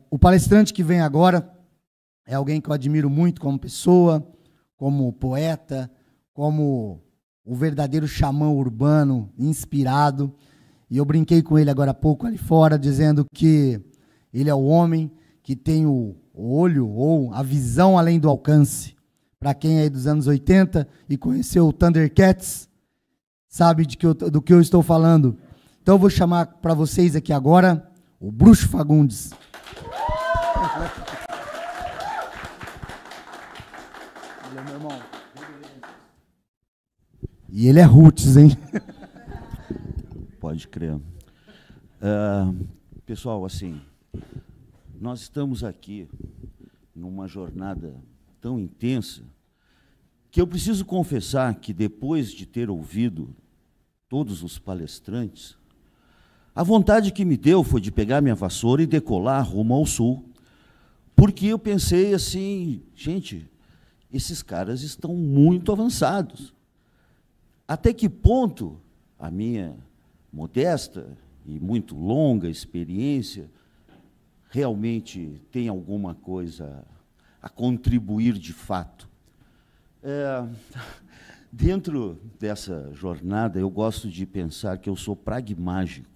O palestrante que vem agora é alguém que eu admiro muito como pessoa, como poeta, como o verdadeiro xamã urbano, inspirado. E eu brinquei com ele agora há pouco ali fora, dizendo que ele é o homem que tem o olho ou a visão além do alcance. Para quem é aí dos anos 80 e conheceu o Thundercats, sabe do que eu estou falando. Então eu vou chamar para vocês aqui agora o Bruxo Fagundes. Ele é meu irmão. E ele é roots, hein? Pode crer. Pessoal, assim, nós estamos aqui numa jornada tão intensa que eu preciso confessar que, depois de ter ouvido todos os palestrantes, a vontade que me deu foi de pegar minha vassoura e decolar rumo ao sul, porque eu pensei assim, gente, esses caras estão muito avançados. Até que ponto a minha modesta e muito longa experiência realmente tem alguma coisa a contribuir de fato? Dentro dessa jornada, eu gosto de pensar que eu sou pragmático.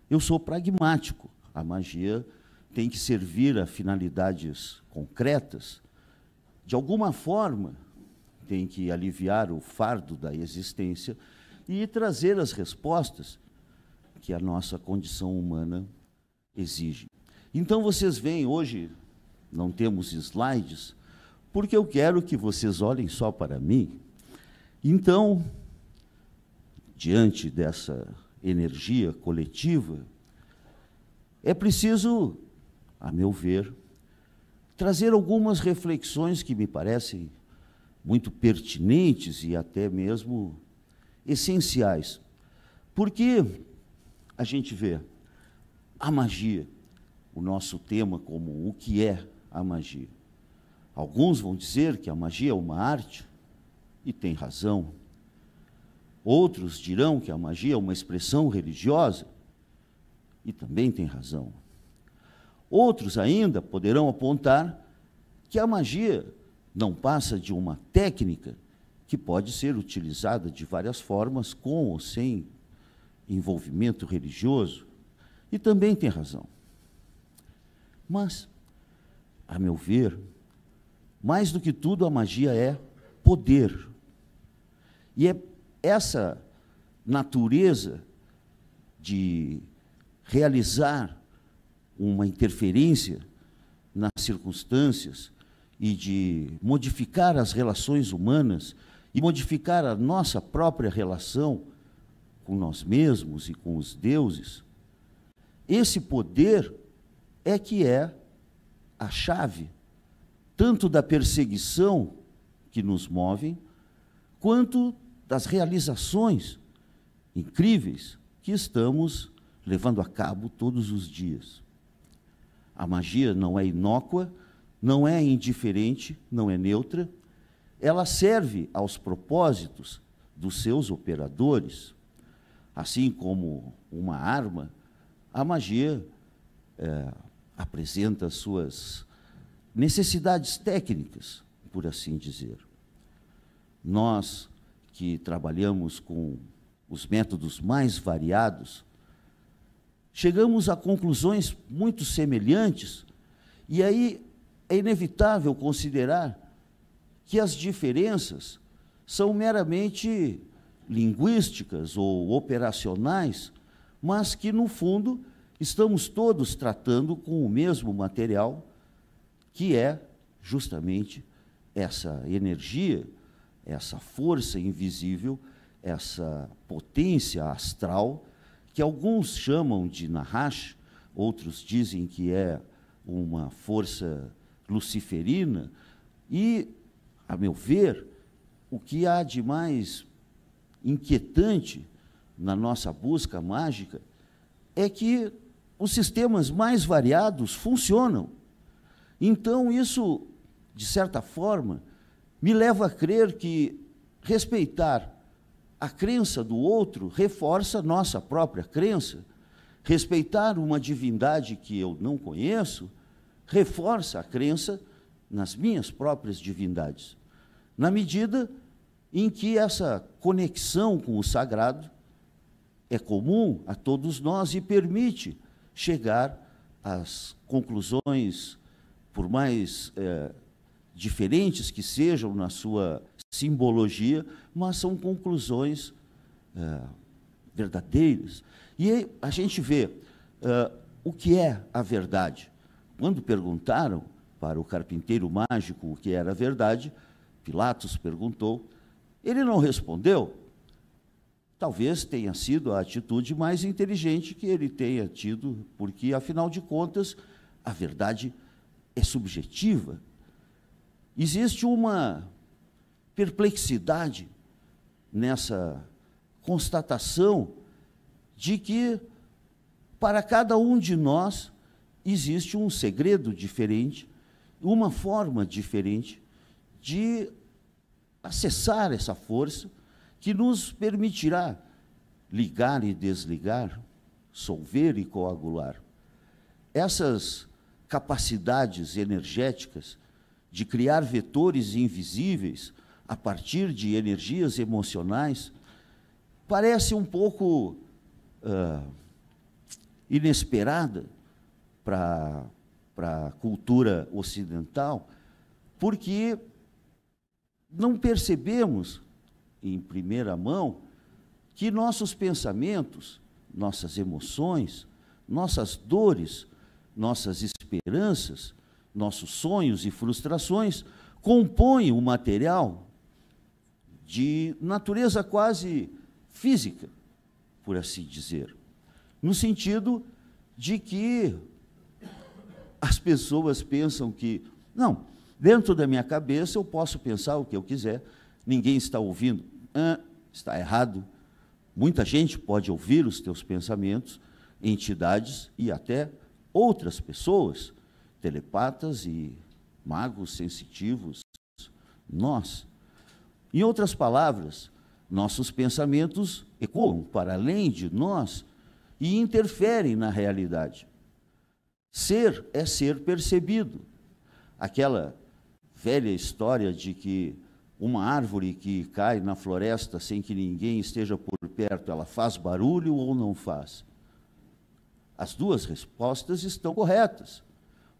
Eu sou pragmático. A magia tem que servir a finalidades concretas. De alguma forma, tem que aliviar o fardo da existência e trazer as respostas que a nossa condição humana exige. Então, vocês veem, hoje não temos slides, porque eu quero que vocês olhem só para mim. Então, diante dessa energia coletiva, é preciso, a meu ver, trazer algumas reflexões que me parecem muito pertinentes e até mesmo essenciais. Porque a gente vê a magia, o nosso tema como o que é a magia. Alguns vão dizer que a magia é uma arte, e tem razão. Outros dirão que a magia é uma expressão religiosa, e também tem razão. Outros ainda poderão apontar que a magia não passa de uma técnica que pode ser utilizada de várias formas, com ou sem envolvimento religioso, e também tem razão. Mas, a meu ver, mais do que tudo, a magia é poder. E é essa natureza de realizar uma interferência nas circunstâncias e de modificar as relações humanas e modificar a nossa própria relação com nós mesmos e com os deuses, esse poder é que é a chave, tanto da perseguição que nos movem, quanto das realizações incríveis que estamos levando a cabo todos os dias. A magia não é inócua, não é indiferente, não é neutra, ela serve aos propósitos dos seus operadores. Assim como uma arma, a magia apresenta suas necessidades técnicas, por assim dizer. Nós que trabalhamos com os métodos mais variados, chegamos a conclusões muito semelhantes, e aí é inevitável considerar que as diferenças são meramente linguísticas ou operacionais, mas que, no fundo, estamos todos tratando com o mesmo material, que é justamente essa energia, essa força invisível, essa potência astral, que alguns chamam de Nahash, outros dizem que é uma força luciferina, e, a meu ver, o que há de mais inquietante na nossa busca mágica é que os sistemas mais variados funcionam. Então, isso, de certa forma, me leva a crer que respeitar a crença do outro reforça nossa própria crença, Respeitar uma divindade que eu não conheço reforça a crença nas minhas próprias divindades, na medida em que essa conexão com o sagrado é comum a todos nós e permite chegar às conclusões, por mais diferentes que sejam na sua simbologia, mas são conclusões verdadeiras. E aí a gente vê o que é a verdade. Quando perguntaram para o carpinteiro mágico o que era a verdade, Pilatos perguntou, ele não respondeu. Talvez tenha sido a atitude mais inteligente que ele tenha tido, porque, afinal de contas, a verdade é subjetiva. Existe uma perplexidade nessa constatação de que, para cada um de nós, existe um segredo diferente, uma forma diferente de acessar essa força que nos permitirá ligar e desligar, solver e coagular. Essas capacidades energéticas de criar vetores invisíveis a partir de energias emocionais parece um pouco inesperada para a cultura ocidental, porque não percebemos, em primeira mão, que nossos pensamentos, nossas emoções, nossas dores, nossas esperanças, nossos sonhos e frustrações compõem um material de natureza quase física, por assim dizer, no sentido de que as pessoas pensam que, não, dentro da minha cabeça eu posso pensar o que eu quiser, ninguém está ouvindo. Está errado. Muita gente pode ouvir os teus pensamentos, entidades e até outras pessoas, telepatas e magos sensitivos, nós. Em outras palavras, nossos pensamentos ecoam para além de nós e interferem na realidade. Ser é ser percebido. Aquela velha história de que uma árvore que cai na floresta sem que ninguém esteja por perto, ela faz barulho ou não faz? As duas respostas estão corretas.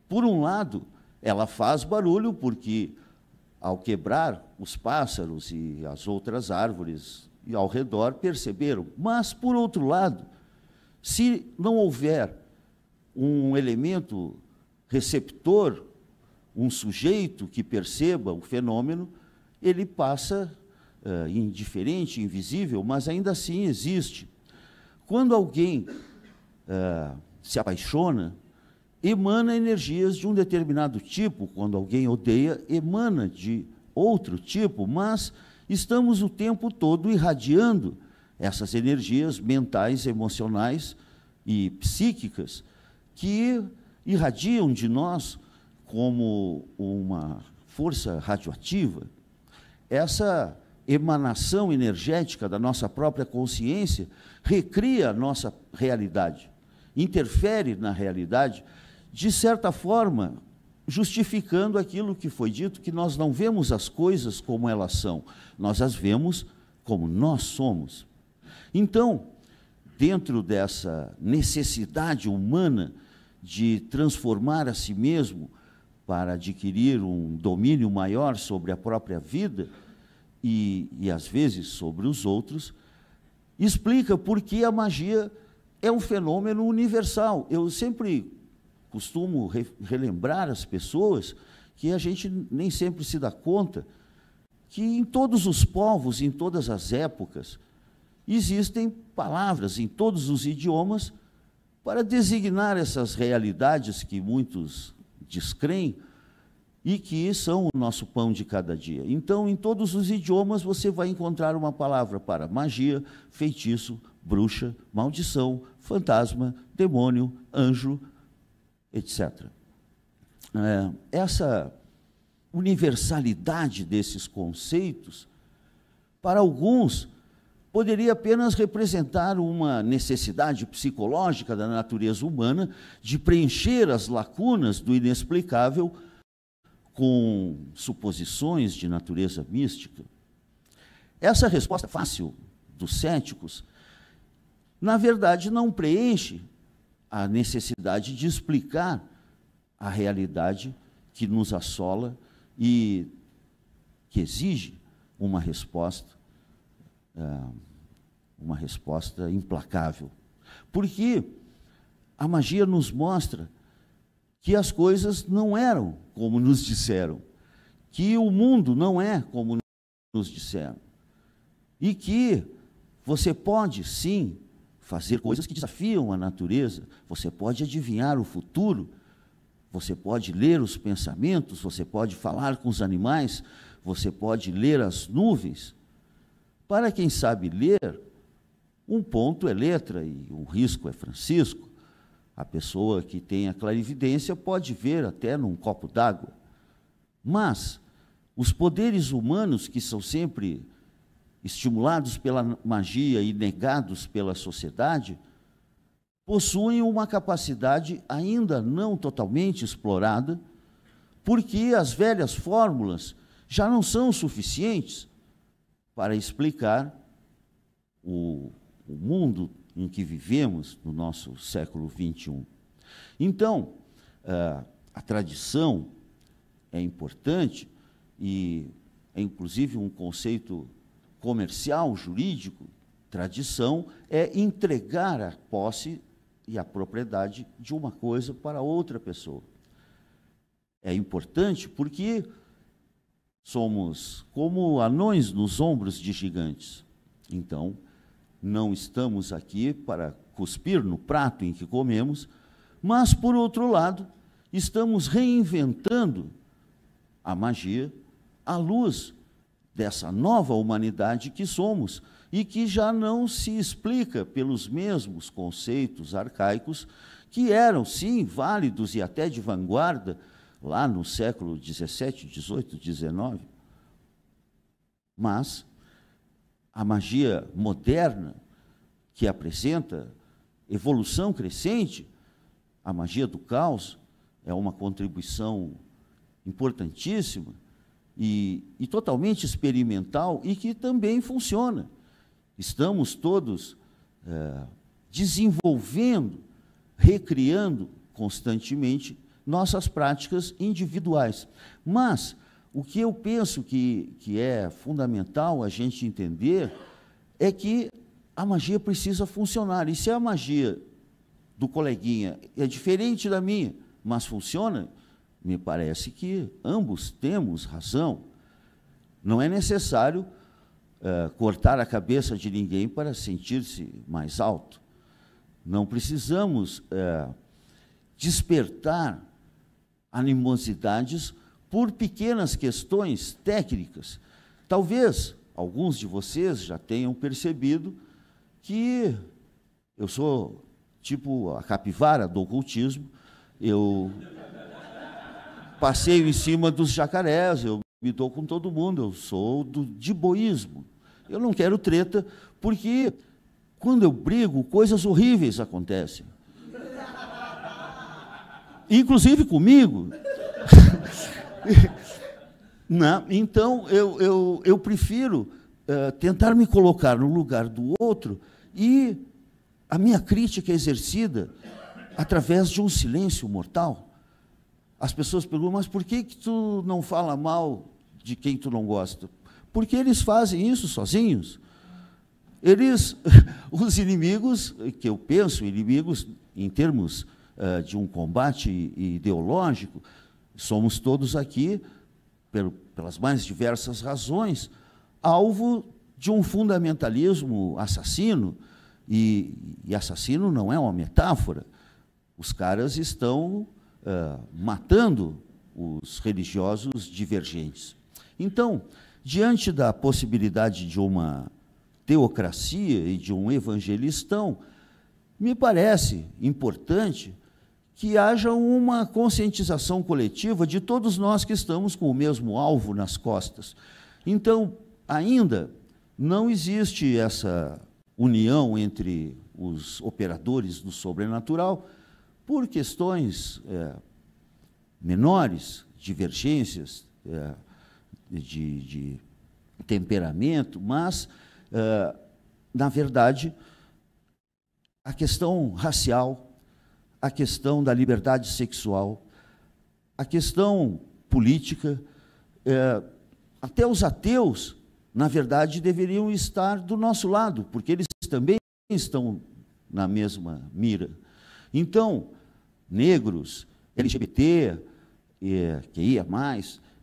Por um lado, ela faz barulho porque, ao quebrar, os pássaros e as outras árvores ao redor perceberam. Mas, por outro lado, se não houver um elemento receptor, um sujeito que perceba o fenômeno, ele passa indiferente, invisível, mas ainda assim existe. Quando alguém se apaixona, emana energias de um determinado tipo. Quando alguém odeia, emana de outro tipo, mas estamos o tempo todo irradiando essas energias mentais, emocionais e psíquicas que irradiam de nós como uma força radioativa. Essa emanação energética da nossa própria consciência recria a nossa realidade, interfere na realidade, de certa forma, justificando aquilo que foi dito, que nós não vemos as coisas como elas são, nós as vemos como nós somos. Então, dentro dessa necessidade humana de transformar a si mesmo para adquirir um domínio maior sobre a própria vida e às vezes, sobre os outros, explica por que a magia é um fenômeno universal. Eu sempre costumo relembrar as pessoas que a gente nem sempre se dá conta que em todos os povos, em todas as épocas, existem palavras em todos os idiomas para designar essas realidades que muitos descreem e que são o nosso pão de cada dia. Então, em todos os idiomas, você vai encontrar uma palavra para magia, feitiço, bruxa, maldição, fantasma, demônio, anjo, etc. Essa universalidade desses conceitos, para alguns, poderia apenas representar uma necessidade psicológica da natureza humana de preencher as lacunas do inexplicável com suposições de natureza mística. Essa resposta fácil dos céticos, na verdade, não preenche a necessidade de explicar a realidade que nos assola e que exige uma resposta implacável. Porque a magia nos mostra que as coisas não eram como nos disseram, que o mundo não é como nos disseram, e que você pode, sim, fazer coisas que desafiam a natureza, você pode adivinhar o futuro, você pode ler os pensamentos, você pode falar com os animais, você pode ler as nuvens. Para quem sabe ler, um ponto é letra e um risco é Francisco. A pessoa que tem a clarividência pode ver até num copo d'água. Mas os poderes humanos, que são sempre estimulados pela magia e negados pela sociedade, possuem uma capacidade ainda não totalmente explorada, porque as velhas fórmulas já não são suficientes para explicar o mundo em que vivemos no nosso século XXI. Então, a tradição é importante e é inclusive um conceito comercial, jurídico. Tradição é entregar a posse e a propriedade de uma coisa para outra pessoa. É importante porque somos como anões nos ombros de gigantes. Então, não estamos aqui para cuspir no prato em que comemos, mas, por outro lado, estamos reinventando a magia à luz dessa nova humanidade que somos e que já não se explica pelos mesmos conceitos arcaicos que eram, sim, válidos e até de vanguarda lá no século XVII, XVIII, XIX. Mas a magia moderna, que apresenta evolução crescente, a magia do caos, é uma contribuição importantíssima e totalmente experimental e que também funciona. Estamos todos desenvolvendo, recriando constantemente nossas práticas individuais. Mas o que eu penso que é fundamental a gente entender é que a magia precisa funcionar. E se a magia do coleguinha é diferente da minha, mas funciona, me parece que ambos temos razão. Não é necessário cortar a cabeça de ninguém para sentir-se mais alto. Não precisamos despertar animosidades por pequenas questões técnicas. Talvez alguns de vocês já tenham percebido que eu sou tipo a capivara do ocultismo, eu passeio em cima dos jacarés, eu me dou com todo mundo, eu sou do diboísmo. Eu não quero treta, porque quando eu brigo, coisas horríveis acontecem. Inclusive comigo. Não, então, eu prefiro tentar me colocar no lugar do outro e a minha crítica é exercida através de um silêncio mortal. As pessoas perguntam, mas por que tu não fala mal de quem tu não gosta? Porque eles fazem isso sozinhos. Os inimigos, que eu penso, inimigos em termos de um combate ideológico, somos todos aqui, pelas mais diversas razões, alvo de um fundamentalismo assassino, e assassino não é uma metáfora. Os caras estão matando os religiosos divergentes. Então, diante da possibilidade de uma teocracia e de um evangelistão, me parece importante que haja uma conscientização coletiva de todos nós que estamos com o mesmo alvo nas costas. Então, ainda não existe essa união entre os operadores do sobrenatural por questões menores, divergências de temperamento, mas, na verdade, a questão racial, a questão da liberdade sexual, a questão política, até os ateus, na verdade, deveriam estar do nosso lado, porque eles também estão na mesma mira. Então, negros, LGBT, QIA+,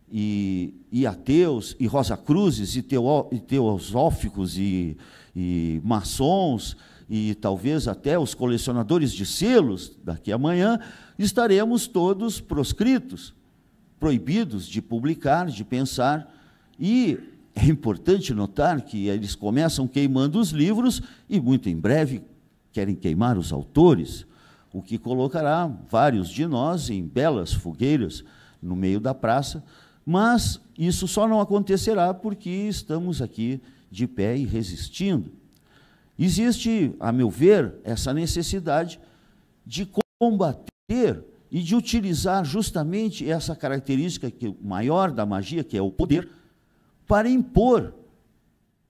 e ateus, e rosacruzes, e teosóficos, e maçons, e talvez até os colecionadores de selos, daqui a amanhã, estaremos todos proscritos, proibidos de publicar, de pensar, e é importante notar que eles começam queimando os livros e, muito em breve, querem queimar os autores, o que colocará vários de nós em belas fogueiras no meio da praça, mas isso só não acontecerá porque estamos aqui de pé e resistindo. Existe, a meu ver, essa necessidade de combater e de utilizar justamente essa característica maior da magia, que é o poder, para impor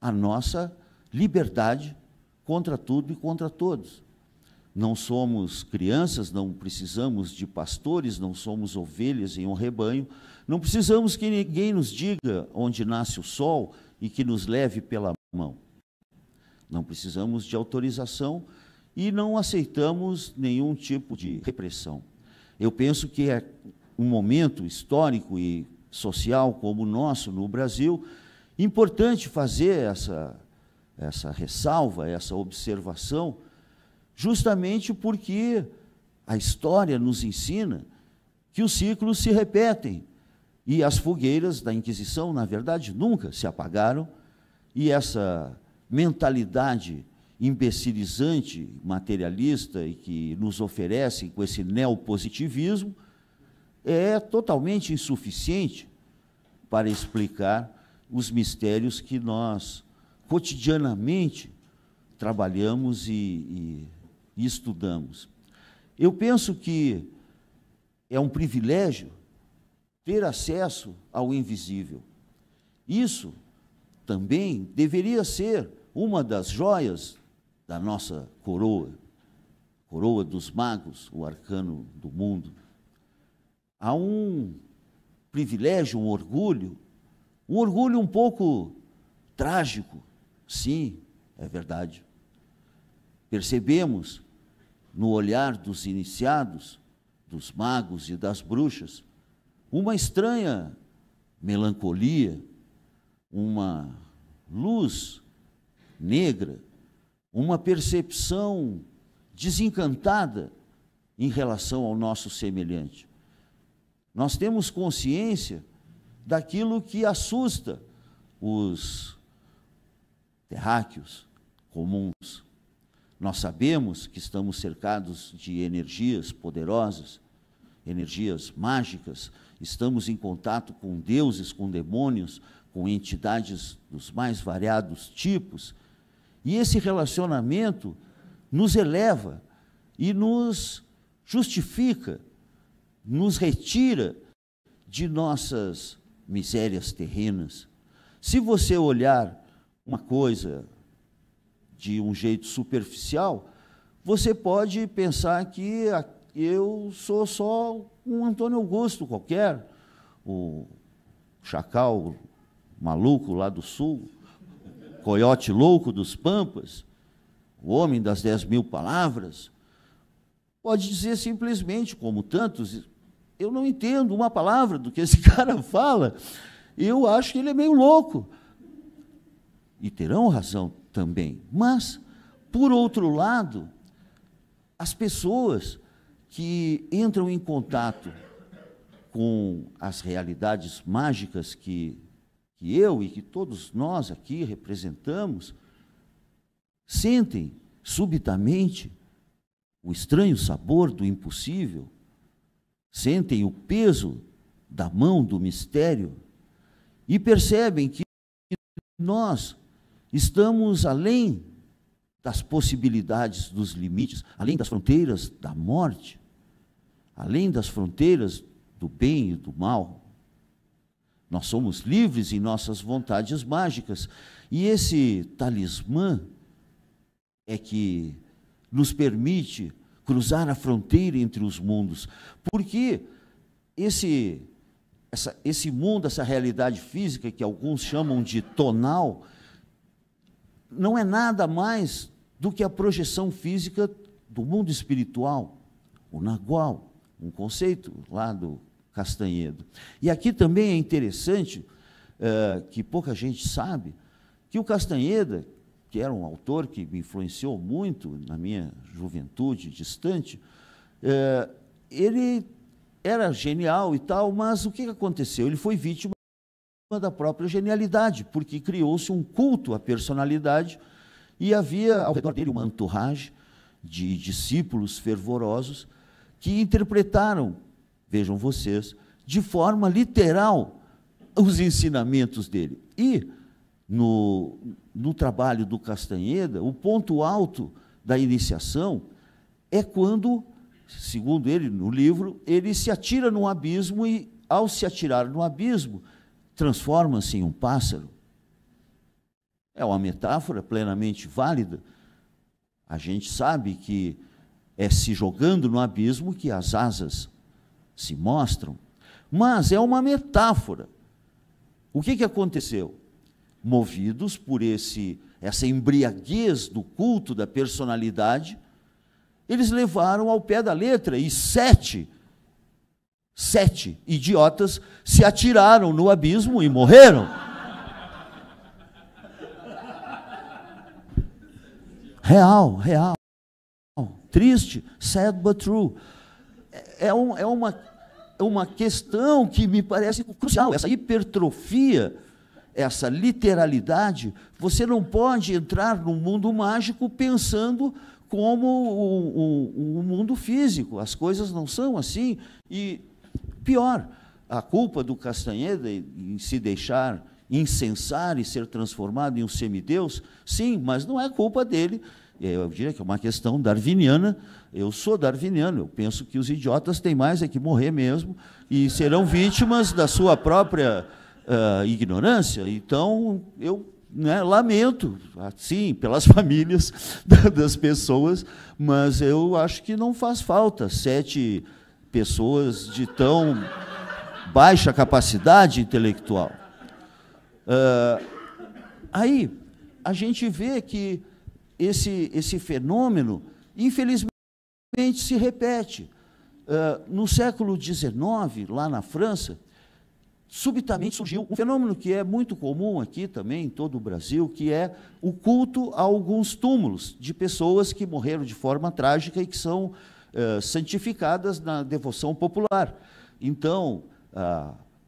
a nossa liberdade contra tudo e contra todos. Não somos crianças, não precisamos de pastores, não somos ovelhas em um rebanho, não precisamos que ninguém nos diga onde nasce o sol e que nos leve pela mão. Não precisamos de autorização e não aceitamos nenhum tipo de repressão. Eu penso que é um momento histórico e social como o nosso no Brasil, importante fazer essa ressalva, essa observação, justamente porque a história nos ensina que os ciclos se repetem e as fogueiras da Inquisição, na verdade, nunca se apagaram, e essa mentalidade imbecilizante, materialista e que nos oferecem com esse neopositivismo é totalmente insuficiente para explicar os mistérios que nós cotidianamente trabalhamos e estudamos. Eu penso que é um privilégio ter acesso ao invisível. Isso também deveria ser uma das joias da nossa coroa, coroa dos magos, o arcano do mundo. Há um privilégio, um orgulho um pouco trágico, sim, é verdade. Percebemos no olhar dos iniciados, dos magos e das bruxas, uma estranha melancolia, uma luz negra, uma percepção desencantada em relação ao nosso semelhante. Nós temos consciência daquilo que assusta os terráqueos comuns. Nós sabemos que estamos cercados de energias poderosas, energias mágicas, estamos em contato com deuses, com demônios, com entidades dos mais variados tipos, e esse relacionamento nos eleva e nos justifica, nos retira de nossas misérias terrenas. Se você olhar uma coisa de um jeito superficial, você pode pensar que eu sou só um Antônio Augusto qualquer, o chacal maluco lá do sul, coiote louco dos Pampas, o homem das 10.000 palavras. Pode dizer simplesmente, como tantos, eu não entendo uma palavra do que esse cara fala, eu acho que ele é meio louco. E terão razão também. Mas, por outro lado, as pessoas que entram em contato com as realidades mágicas que eu e que todos nós aqui representamos, sentem subitamente o estranho sabor do impossível, sentem o peso da mão do mistério e percebem que nós Estamos além das possibilidades, dos limites, além das fronteiras da morte, além das fronteiras do bem e do mal. Nós somos livres em nossas vontades mágicas. E esse talismã é que nos permite cruzar a fronteira entre os mundos. Porque esse mundo, essa realidade física, que alguns chamam de tonal, não é nada mais do que a projeção física do mundo espiritual, o Nagual, um conceito lá do Castanhedo. E aqui também é interessante, que pouca gente sabe, que o Castanheda, que era um autor que me influenciou muito na minha juventude distante, ele era genial e tal, mas o que aconteceu? Ele foi vítima da própria genialidade, porque criou-se um culto à personalidade e havia ao redor dele uma entourage de discípulos fervorosos que interpretaram, vejam vocês, de forma literal os ensinamentos dele. E no trabalho do Castanheda, o ponto alto da iniciação é quando, segundo ele, no livro, ele se atira num abismo e, ao se atirar no abismo, transforma-se em um pássaro. É uma metáfora plenamente válida. A gente sabe que é se jogando no abismo que as asas se mostram, mas é uma metáfora. O que aconteceu? Movidos por essa embriaguez do culto da personalidade, eles levaram ao pé da letra e sete idiotas se atiraram no abismo e morreram. Real. Triste, sad but true. É uma questão que me parece crucial, essa hipertrofia, essa literalidade. Você não pode entrar num mundo mágico pensando como um mundo físico. As coisas não são assim. E, pior, a culpa do Castanheda em se deixar insensar e ser transformado em um semideus, sim, mas não é culpa dele. Eu diria que é uma questão darwiniana. Eu sou darwiniano, eu penso que os idiotas têm mais é que morrer mesmo e serão vítimas da sua própria ignorância. Então, eu lamento, assim, pelas famílias das pessoas, mas eu acho que não faz falta 7 pessoas de tão baixa capacidade intelectual. Aí, a gente vê que esse fenômeno, infelizmente, se repete. No século XIX, lá na França, subitamente surgiu um fenômeno que é muito comum aqui também, em todo o Brasil, que é o culto a alguns túmulos de pessoas que morreram de forma trágica e que são santificadas na devoção popular. Então,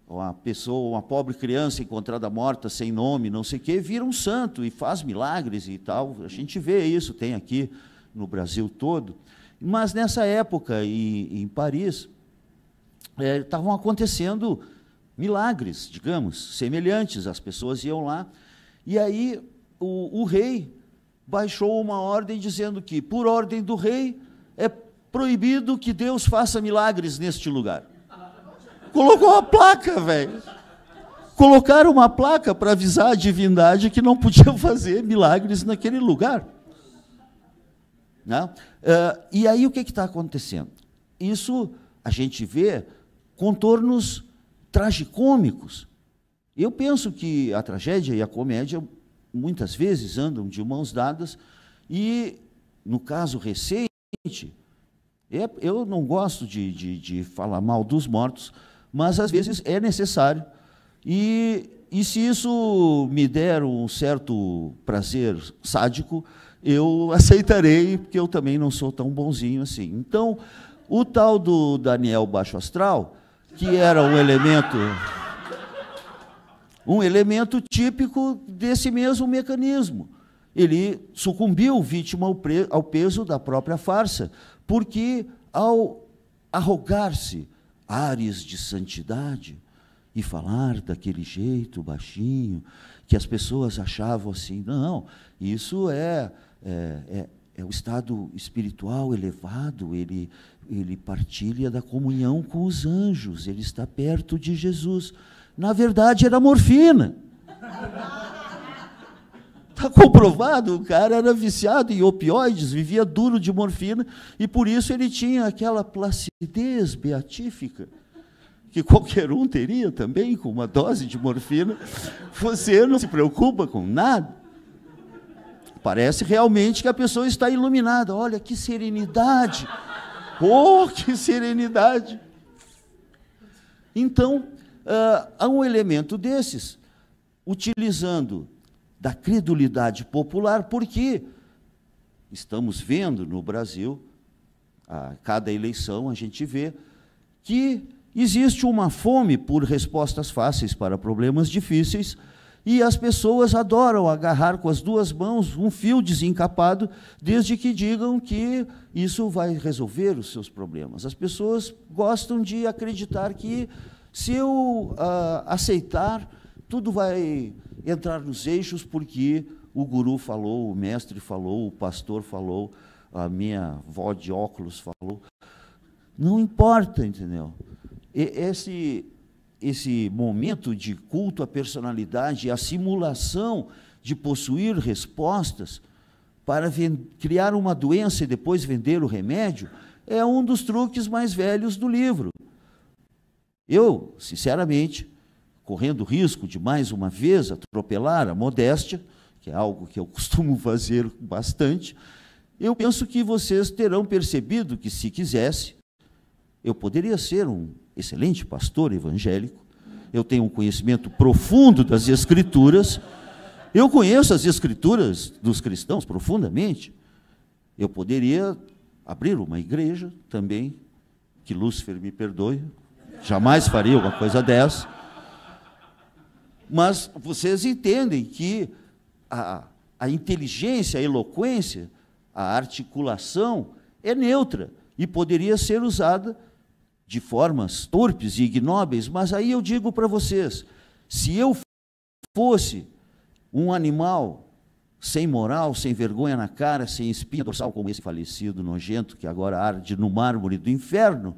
uma pessoa, uma pobre criança encontrada morta, sem nome, não sei o quê, vira um santo e faz milagres e tal. A gente vê isso, tem aqui no Brasil todo. Mas, nessa época, em Paris, estavam acontecendo milagres, digamos, semelhantes. As pessoas iam lá, e aí o rei baixou uma ordem dizendo que, por ordem do rei, é proibido que Deus faça milagres neste lugar. Colocou uma placa, velho. Colocaram uma placa para avisar a divindade que não podiam fazer milagres naquele lugar. Né? E aí o que está acontecendo? Isso a gente vê contornos tragicômicos. Eu penso que a tragédia e a comédia muitas vezes andam de mãos dadas e, no caso recente, eu não gosto de falar mal dos mortos, mas às vezes é necessário. E se isso me der um certo prazer sádico, eu aceitarei, porque eu também não sou tão bonzinho assim. Então, o tal do Daniel Baixo Astral, que era um elemento típico desse mesmo mecanismo. Ele sucumbiu, vítima ao peso da própria farsa, porque, ao arrogar-se ares de santidade e falar daquele jeito baixinho, que as pessoas achavam assim, não, isso é o estado espiritual elevado, ele partilha da comunhão com os anjos, ele está perto de Jesus. Na verdade, era morfina. Está comprovado, o cara era viciado em opioides, vivia duro de morfina, e por isso ele tinha aquela placidez beatífica, que qualquer um teria também, com uma dose de morfina. Você não se preocupa com nada. Parece realmente que a pessoa está iluminada. Olha, que serenidade! Oh, que serenidade! Então, há um elemento desses, utilizando da credulidade popular, porque estamos vendo no Brasil, a cada eleição a gente vê que existe uma fome por respostas fáceis para problemas difíceis, e as pessoas adoram agarrar com as duas mãos um fio desencapado, desde que digam que isso vai resolver os seus problemas. As pessoas gostam de acreditar que, se eu aceitar, tudo vai entrar nos eixos, porque o guru falou, o mestre falou, o pastor falou, a minha avó de óculos falou. Não importa, entendeu? Esse momento de culto à personalidade, a simulação de possuir respostas para criar uma doença e depois vender o remédio, é um dos truques mais velhos do livro. Eu, sinceramente, correndo o risco de, mais uma vez, atropelar a modéstia, que é algo que eu costumo fazer bastante, eu penso que vocês terão percebido que, se quisesse, eu poderia ser um excelente pastor evangélico, eu tenho um conhecimento profundo das Escrituras, eu conheço as Escrituras dos cristãos profundamente, eu poderia abrir uma igreja também, que Lúcifer me perdoe, jamais faria uma coisa dessa. Mas vocês entendem que a inteligência, a eloquência, a articulação é neutra e poderia ser usada de formas torpes e ignóbeis, mas aí eu digo para vocês, se eu fosse um animal sem moral, sem vergonha na cara, sem espinha dorsal, como esse falecido nojento que agora arde no mármore do inferno,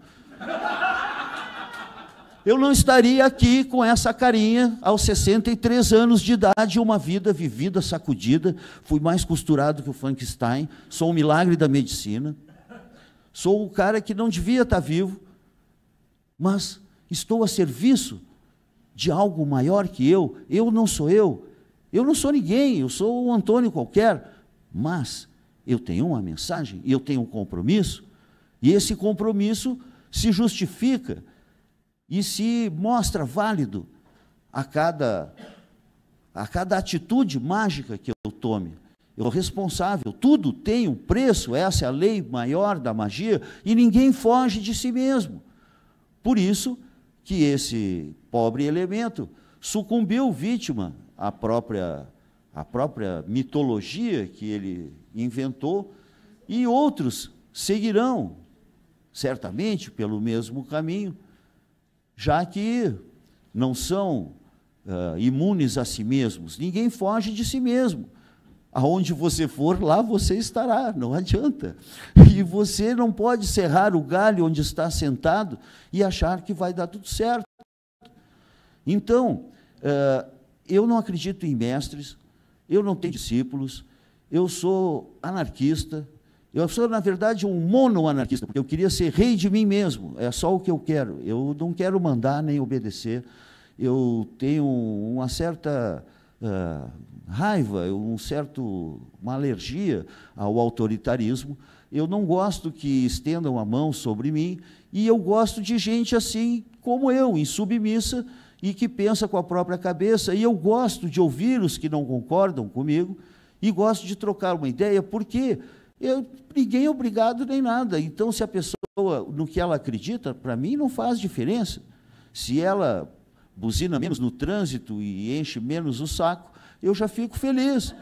eu não estaria aqui com essa carinha aos 63 anos de idade, uma vida vivida, sacudida, fui mais costurado que o Frankenstein, sou um milagre da medicina, sou o cara que não devia estar vivo, mas estou a serviço de algo maior que eu não sou eu não sou ninguém, eu sou um Antônio qualquer, mas eu tenho uma mensagem, e eu tenho um compromisso, e esse compromisso se justifica e se mostra válido a cada atitude mágica que eu tome. Eu sou responsável, tudo tem um preço, essa é a lei maior da magia, e ninguém foge de si mesmo. Por isso que esse pobre elemento sucumbiu vítima à própria mitologia que ele inventou, e outros seguirão, certamente, pelo mesmo caminho, já que não são imunes a si mesmos. Ninguém foge de si mesmo. Aonde você for, lá você estará, não adianta. E você não pode serrar o galho onde está sentado e achar que vai dar tudo certo. Então, eu não acredito em mestres, eu não tenho discípulos, eu sou anarquista, eu sou, na verdade, um mono-anarquista, porque eu queria ser rei de mim mesmo, é só o que eu quero. Eu não quero mandar nem obedecer, eu tenho uma certa raiva, uma alergia ao autoritarismo, eu não gosto que estendam a mão sobre mim, e eu gosto de gente assim como eu, insubmissa, e que pensa com a própria cabeça, e eu gosto de ouvir os que não concordam comigo, e gosto de trocar uma ideia, porque ninguém é obrigado nem nada. Então, se a pessoa, no que ela acredita, para mim não faz diferença. Se ela buzina menos no trânsito e enche menos o saco, eu já fico feliz.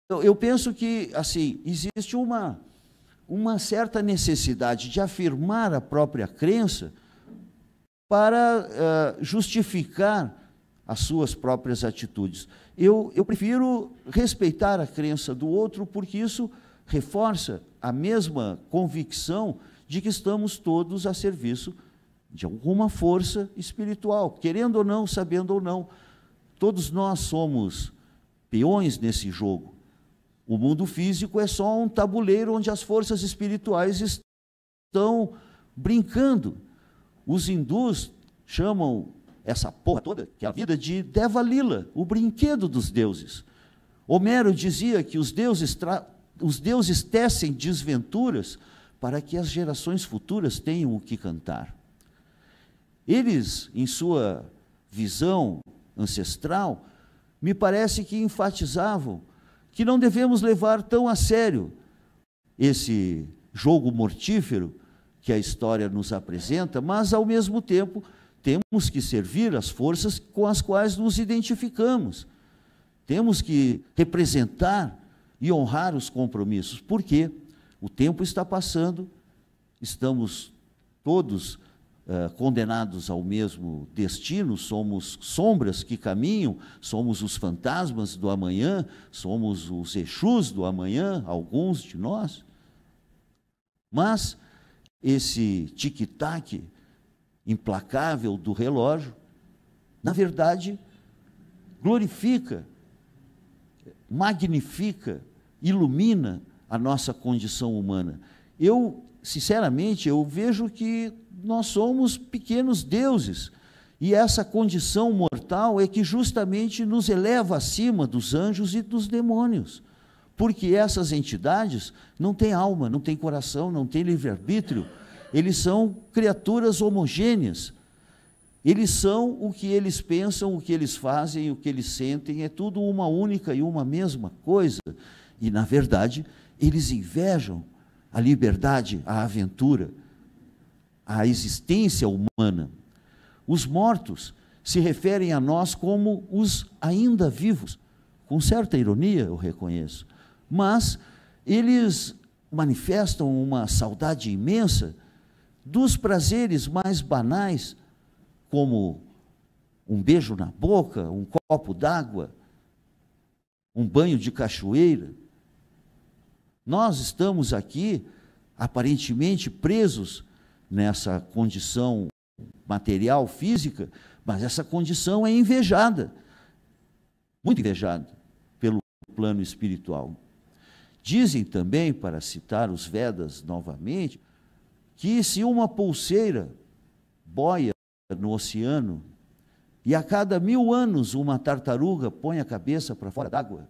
Eu penso que, assim, existe uma certa necessidade de afirmar a própria crença para justificar as suas próprias atitudes. Eu prefiro respeitar a crença do outro, porque isso reforça a mesma convicção de que estamos todos a serviço de alguma força espiritual, querendo ou não, sabendo ou não. Todos nós somos peões nesse jogo. O mundo físico é só um tabuleiro onde as forças espirituais estão brincando. Os hindus chamam essa porra toda, que é a vida, de Deva Lila, o brinquedo dos deuses. Homero dizia que os deuses tecem desventuras para que as gerações futuras tenham o que cantar. Eles, em sua visão ancestral, me parece que enfatizavam que não devemos levar tão a sério esse jogo mortífero que a história nos apresenta, mas, ao mesmo tempo, temos que servir as forças com as quais nos identificamos. Temos que representar e honrar os compromissos, porque o tempo está passando, estamos todos condenados ao mesmo destino, somos sombras que caminham, somos os fantasmas do amanhã, somos os Exus do amanhã, alguns de nós. Mas esse tic-tac implacável do relógio, na verdade, glorifica, magnifica, ilumina a nossa condição humana. Sinceramente, eu vejo que nós somos pequenos deuses, e essa condição mortal é que justamente nos eleva acima dos anjos e dos demônios, porque essas entidades não têm alma, não têm coração, não têm livre-arbítrio, eles são criaturas homogêneas, eles são o que eles pensam, o que eles fazem, o que eles sentem, é tudo uma única e uma mesma coisa, e, na verdade, eles invejam a liberdade, a aventura, a existência humana. Os mortos se referem a nós como os ainda vivos, com certa ironia, eu reconheço, mas eles manifestam uma saudade imensa dos prazeres mais banais, como um beijo na boca, um copo d'água, um banho de cachoeira. Nós estamos aqui, aparentemente, presos nessa condição material, física, mas essa condição é invejada, muito invejada, pelo plano espiritual. Dizem também, para citar os Vedas novamente, que se uma pulseira boia no oceano e a cada 1000 anos uma tartaruga põe a cabeça para fora d'água,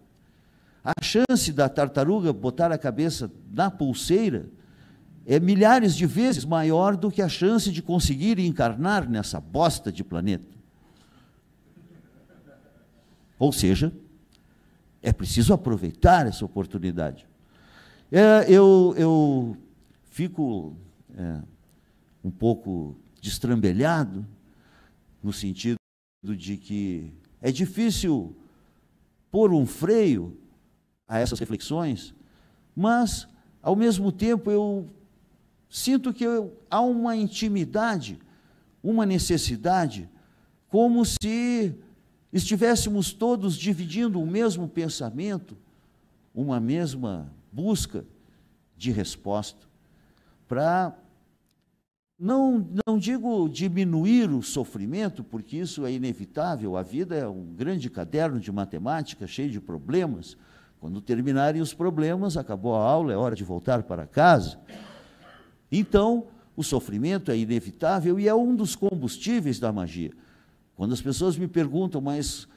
a chance da tartaruga botar a cabeça na pulseira é milhares de vezes maior do que a chance de conseguir encarnar nessa bosta de planeta. Ou seja, é preciso aproveitar essa oportunidade. Eu fico um pouco destrambelhado, no sentido de que é difícil pôr um freio a essas reflexões, mas, ao mesmo tempo, eu sinto que há uma intimidade, uma necessidade, como se estivéssemos todos dividindo o mesmo pensamento, uma mesma busca de resposta, para, não digo diminuir o sofrimento, porque isso é inevitável, a vida é um grande caderno de matemática, cheio de problemas. Quando terminarem os problemas, acabou a aula, é hora de voltar para casa. Então, o sofrimento é inevitável e é um dos combustíveis da magia. Quando as pessoas me perguntam, mas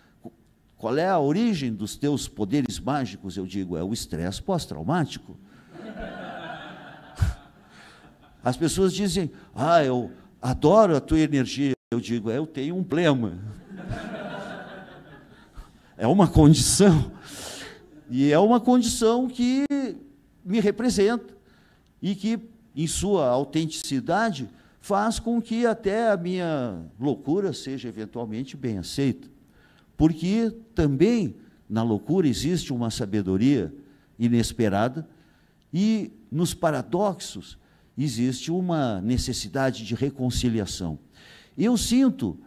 qual é a origem dos teus poderes mágicos? Eu digo, é o estresse pós-traumático. As pessoas dizem, eu adoro a tua energia. Eu digo, eu tenho um problema. É uma condição. E é uma condição que me representa e que, em sua autenticidade, faz com que até a minha loucura seja eventualmente bem aceita. Porque também na loucura existe uma sabedoria inesperada e nos paradoxos existe uma necessidade de reconciliação. Eu sinto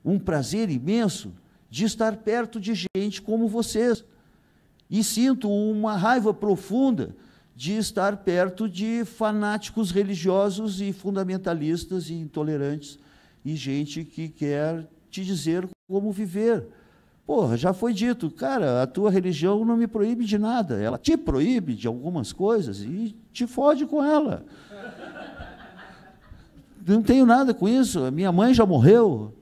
um prazer imenso de estar perto de gente como vocês. E sinto uma raiva profunda de estar perto de fanáticos religiosos e fundamentalistas e intolerantes e gente que quer te dizer como viver. Porra, já foi dito, cara, a tua religião não me proíbe de nada, ela te proíbe de algumas coisas e te fode com ela. Não tenho nada com isso, a minha mãe já morreu.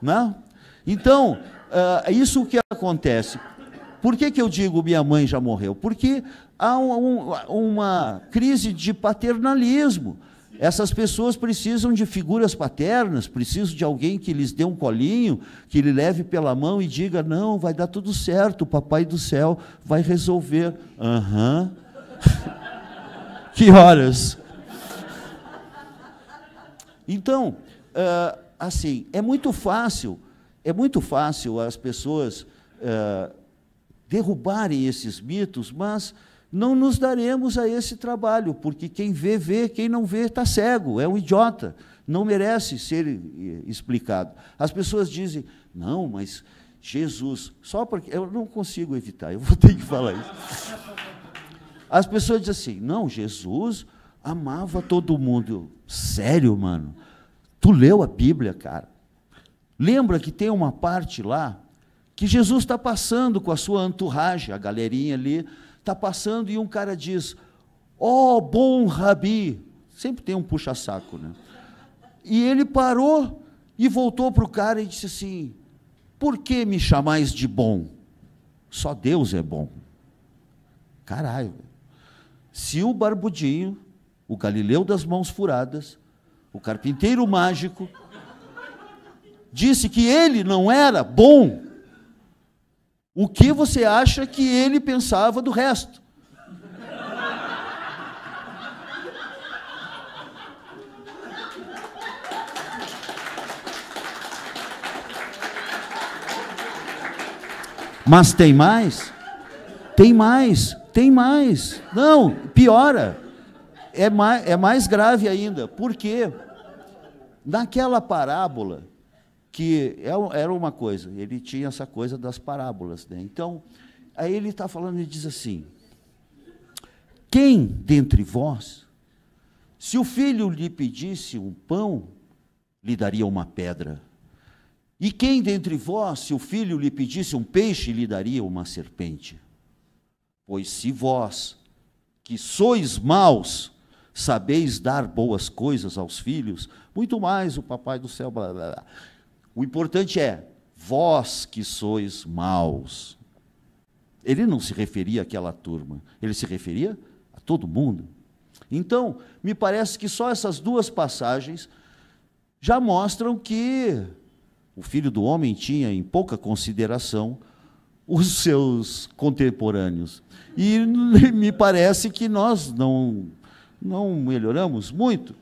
Não? Então, isso que acontece. Por que eu digo minha mãe já morreu? Porque há uma crise de paternalismo. Essas pessoas precisam de figuras paternas, precisam de alguém que lhes dê um colinho, que lhe leve pela mão e diga, não, vai dar tudo certo, o Papai do Céu vai resolver. Aham. Que horas? Então, assim, é muito fácil as pessoas derrubarem esses mitos, mas não nos daremos a esse trabalho, porque quem vê, vê, quem não vê está cego, é um idiota, não merece ser explicado. As pessoas dizem, não, mas Jesus, só porque eu não consigo evitar, eu vou ter que falar isso. As pessoas dizem assim, não, Jesus amava todo mundo. Sério, mano? Tu leu a Bíblia, cara? Lembra que tem uma parte lá que Jesus está passando com a sua entourage, a galerinha ali, está passando e um cara diz, ó, bom Rabi, sempre tem um puxa-saco, né? E ele parou e voltou para o cara e disse assim, por que me chamais de bom? Só Deus é bom. Caralho. Se o barbudinho, o Galileu das mãos furadas, o carpinteiro mágico, disse que ele não era bom, o que você acha que ele pensava do resto? Mas tem mais? Tem mais, tem mais. Não, piora. É mais grave ainda. Por quê? Naquela parábola, que era uma coisa, ele tinha essa coisa das parábolas, né? Então, aí ele está falando e diz assim, quem dentre vós, se o filho lhe pedisse um pão, lhe daria uma pedra? E quem dentre vós, se o filho lhe pedisse um peixe, lhe daria uma serpente? Pois se vós, que sois maus, sabeis dar boas coisas aos filhos, muito mais o Papai do Céu, blá, blá, blá. O importante é, vós que sois maus. Ele não se referia àquela turma, ele se referia a todo mundo. Então, me parece que só essas duas passagens já mostram que o Filho do Homem tinha em pouca consideração os seus contemporâneos. E me parece que nós não melhoramos muito.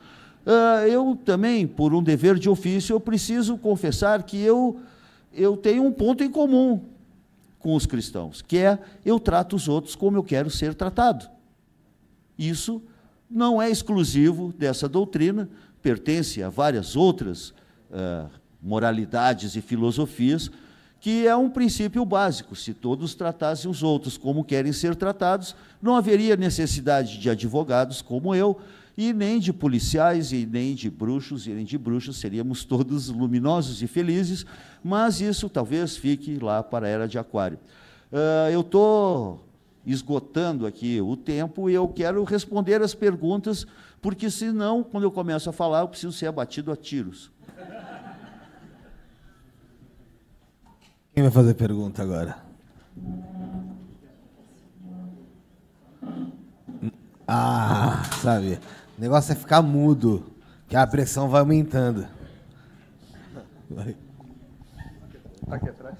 Eu também, por um dever de ofício, eu preciso confessar que eu tenho um ponto em comum com os cristãos, que é eu trato os outros como eu quero ser tratado. Isso não é exclusivo dessa doutrina, pertence a várias outras moralidades e filosofias, que é um princípio básico. Se todos tratassem os outros como querem ser tratados, não haveria necessidade de advogados como eu, e nem de policiais, e nem de bruxos, e nem de bruxas, seríamos todos luminosos e felizes, mas isso talvez fique lá para a Era de Aquário. Eu estou esgotando aqui o tempo e eu quero responder as perguntas, porque senão, quando eu começo a falar, eu preciso ser abatido a tiros. Quem vai fazer pergunta agora? Ah, sabe, o negócio é ficar mudo, que a pressão vai aumentando. Vai. Aqui atrás.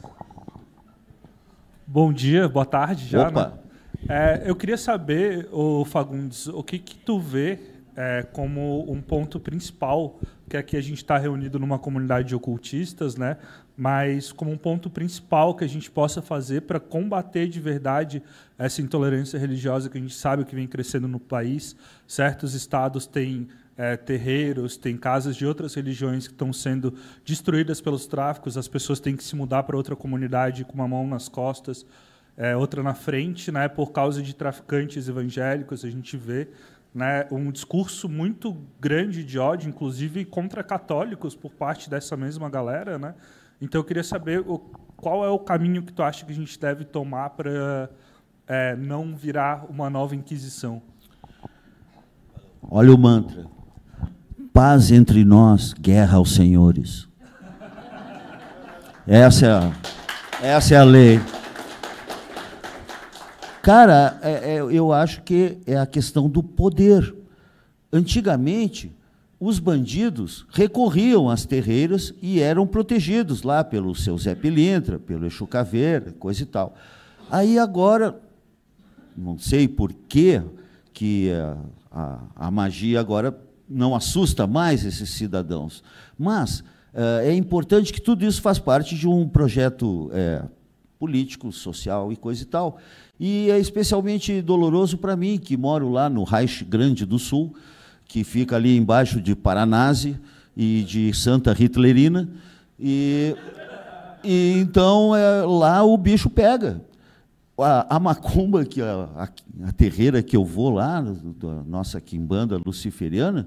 Bom dia, boa tarde já. Opa. Né? Eu queria saber, Fagundes, o que tu vê como um ponto principal, que aqui a gente está reunido numa comunidade de ocultistas, né? Mas como um ponto principal que a gente possa fazer para combater de verdade essa intolerância religiosa que a gente sabe que vem crescendo no país. Certos estados têm terreiros, tem casas de outras religiões que estão sendo destruídas pelos tráficos, as pessoas têm que se mudar para outra comunidade com uma mão nas costas, outra na frente, né, por causa de traficantes evangélicos. A gente vê, né, um discurso muito grande de ódio, inclusive contra católicos, por parte dessa mesma galera, né? Então eu queria saber qual é o caminho que tu acha que a gente deve tomar para não virar uma nova Inquisição. Olha o mantra. Paz entre nós, guerra aos senhores. Essa é a lei. Cara, eu acho que é a questão do poder. Antigamente, os bandidos recorriam às terreiras e eram protegidos lá pelo seu Zé Pilintra, pelo Exu Caveira, coisa e tal. Aí agora, não sei por que a magia agora não assusta mais esses cidadãos, mas é importante que tudo isso faz parte de um projeto político, social e coisa e tal. E é especialmente doloroso para mim, que moro lá no Reich Grande do Sul, que fica ali embaixo de Paranase e de Santa Hitlerina, e então lá o bicho pega. A macumba, que a terreira que eu vou lá, da nossa quimbanda luciferiana,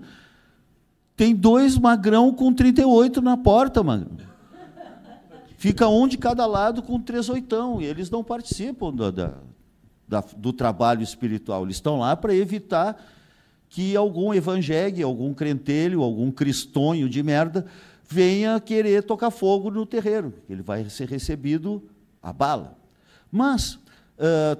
tem 2 magrão com 38 na porta, mano. Fica um de cada lado com 3 oitão, e eles não participam do trabalho espiritual. Eles estão lá para evitar que algum evangélico, algum crentelho, algum cristonho de merda venha querer tocar fogo no terreiro. Ele vai ser recebido a bala. Mas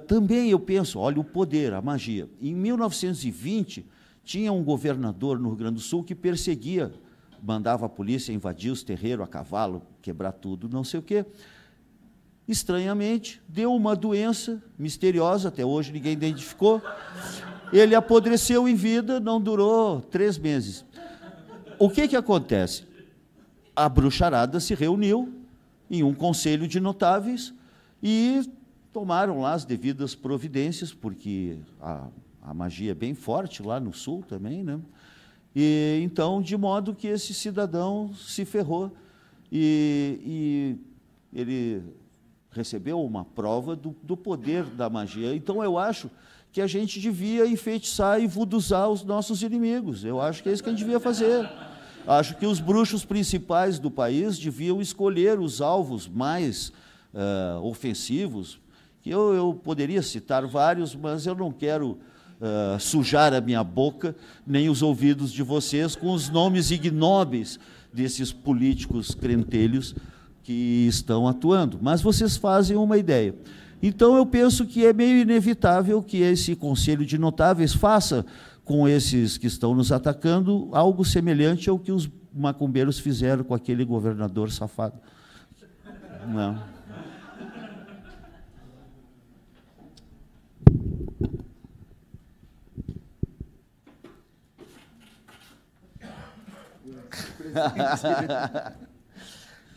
também eu penso, olha o poder, a magia. Em 1920, tinha um governador no Rio Grande do Sul que perseguia, mandava a polícia invadir os terreiros a cavalo, quebrar tudo, não sei o quê. Estranhamente, deu uma doença misteriosa, até hoje ninguém identificou. Ele apodreceu em vida, não durou 3 meses. O que acontece? A bruxarada se reuniu em um conselho de notáveis e tomaram lá as devidas providências, porque a magia é bem forte lá no sul também, né? E então, de modo que esse cidadão se ferrou e ele recebeu uma prova do poder da magia. Então, eu acho que a gente devia enfeitiçar e vuduzar os nossos inimigos. Eu acho que é isso que a gente devia fazer. Acho que os bruxos principais do país deviam escolher os alvos mais ofensivos, que eu poderia citar vários, mas eu não quero sujar a minha boca, nem os ouvidos de vocês, com os nomes ignóbeis desses políticos crentelhos que estão atuando. Mas vocês fazem uma ideia. Então, eu penso que é meio inevitável que esse Conselho de Notáveis faça com esses que estão nos atacando algo semelhante ao que os macumbeiros fizeram com aquele governador safado. Não.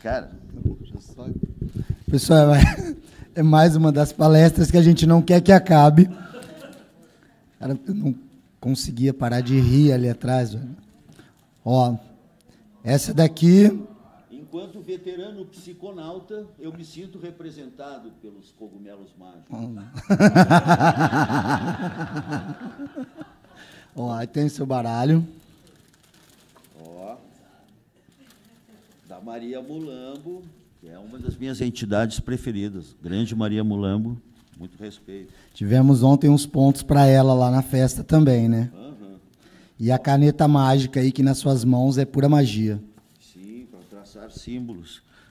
Cara, pessoal, é mais uma das palestras que a gente não quer que acabe. Cara, eu não conseguia parar de rir ali atrás. Velho. Ó, essa daqui... Enquanto veterano psiconauta, eu me sinto representado pelos cogumelos mágicos. Ó, aí tem o seu baralho. Ó, da Maria Mulambo, que é uma das minhas entidades preferidas. Grande Maria Mulambo, muito respeito. Tivemos ontem uns pontos para ela lá na festa também, né? Uhum. E a caneta mágica aí, que nas suas mãos é pura magia. Sim, para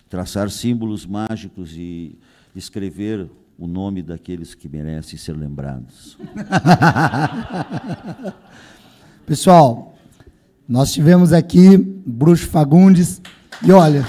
traçar símbolos mágicos e escrever o nome daqueles que merecem ser lembrados. Pessoal, nós tivemos aqui Bruxo Fagundes e olha...